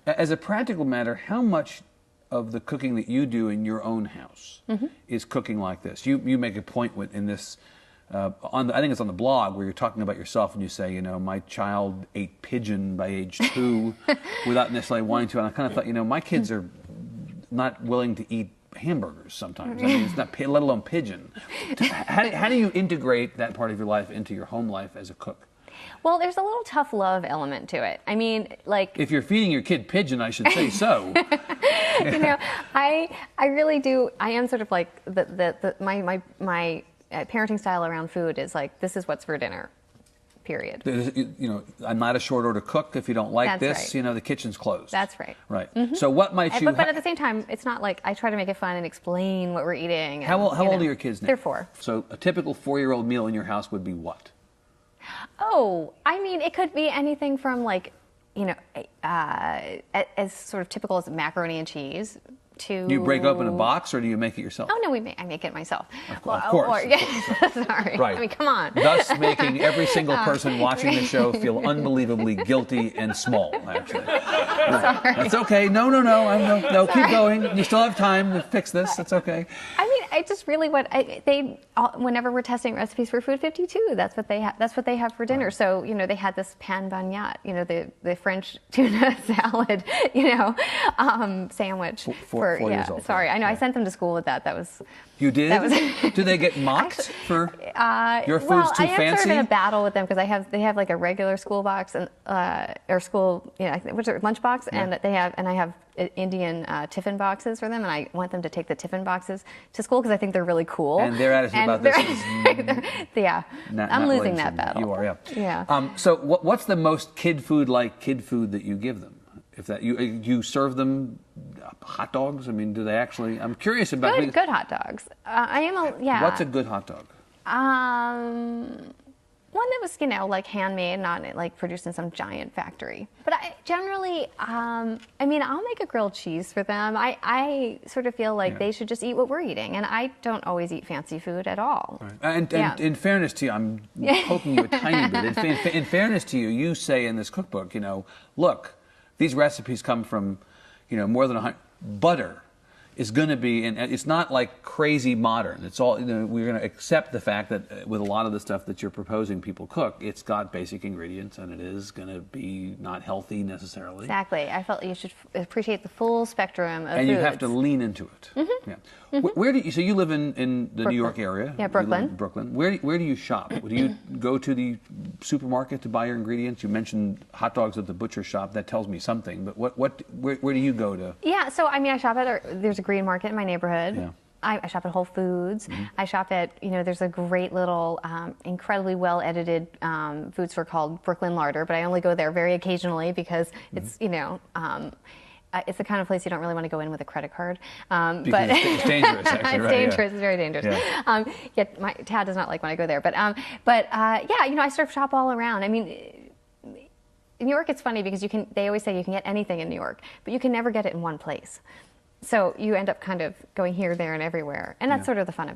As a practical matter, how much of the cooking that you do in your own house is cooking like this? You make a point in this, I think it's on the blog, where you're talking about yourself and you say, you know, my child ate pigeon by age 2 without necessarily wanting to. And I kind of thought, you know, my kids are not willing to eat hamburgers sometimes. I mean, it's not, let alone pigeon. How do you integrate that part of your life into your home life as a cook? Well, there's a little tough love element to it. I mean, like... If you're feeding your kid pigeon, I should say so. You know, I really do. I am sort of like, my parenting style around food is like, this is what's for dinner. Period. You know, I'm not a short order cook. If you don't like this, right. you know, the kitchen's closed. That's right. Right. So what might you... But at the same time, it's not like I try to make it fun and explain what we're eating. How old are your kids now? They're 4. So a typical 4-year-old meal in your house would be what? Oh, I mean, it could be anything from like, you know, as sort of typical as macaroni and cheese. Do you break open a box, or do you make it yourself? Oh, no, I make it myself. Of course. Sorry. Right. I mean, come on. Thus making every single person watching the show feel unbelievably guilty and small, actually. Sorry. That's okay. No, keep going. You still have time to fix this. It's okay. I mean, I just really whenever we're testing recipes for Food 52, that's what they have for dinner. Right. So, you know, they had this pan bagnat, you know, the French tuna salad, you know, sandwich. Four years old. Sorry, I know. Yeah. I sent them to school with that. That was. You did? Do they get mocked for your food's well, too fancy? I am sort of in a battle with them because they have like a regular school box and or school, you know, what's it, lunch box, and I have Indian tiffin boxes for them, and I want them to take the tiffin boxes to school because I think they're really cool. And their attitude about this is I'm losing that battle. You are, yeah. Yeah. So what's the most kid food that you give them? If that you serve them hot dogs? I mean, do they actually? I'm curious about good hot dogs. What's a good hot dog? One that was, you know, like handmade, not like produced in some giant factory. But I generally, I mean, I'll make a grilled cheese for them. I sort of feel like they should just eat what we're eating, and I don't always eat fancy food at all. Right. And in fairness to you, I'm poking you a tiny bit. In fairness to you, you say in this cookbook, you know, look, these recipes come from, you know, more than 100. Butter is going to be, and it's not like crazy modern. It's all, you know, we're going to accept the fact that with a lot of the stuff that you're proposing people cook, it's got basic ingredients, and it is going to be not healthy necessarily. Exactly. I felt you should appreciate the full spectrum of and you have to lean into it. Yeah. Where do you? So you live in the Brooklyn. New York area. Yeah, Brooklyn. Brooklyn. Where do you shop? Do you go to the supermarket to buy your ingredients? You mentioned hot dogs at the butcher shop. That tells me something. But where do you go to? Yeah. So I mean, I shop at there's a green market in my neighborhood. Yeah. I shop at Whole Foods. I shop at, you know, there's a great little, incredibly well-edited food store called Brooklyn Larder, but I only go there very occasionally because it's, you know, it's the kind of place you don't really want to go in with a credit card. But it's dangerous, actually. It's dangerous. It's very dangerous. Yeah. My Tad does not like when I go there. But yeah, you know, I sort of shop all around. I mean, in New York, it's funny because they always say you can get anything in New York, but you can never get it in one place. So you end up kind of going here, there, and everywhere. And that's sort of the fun of it.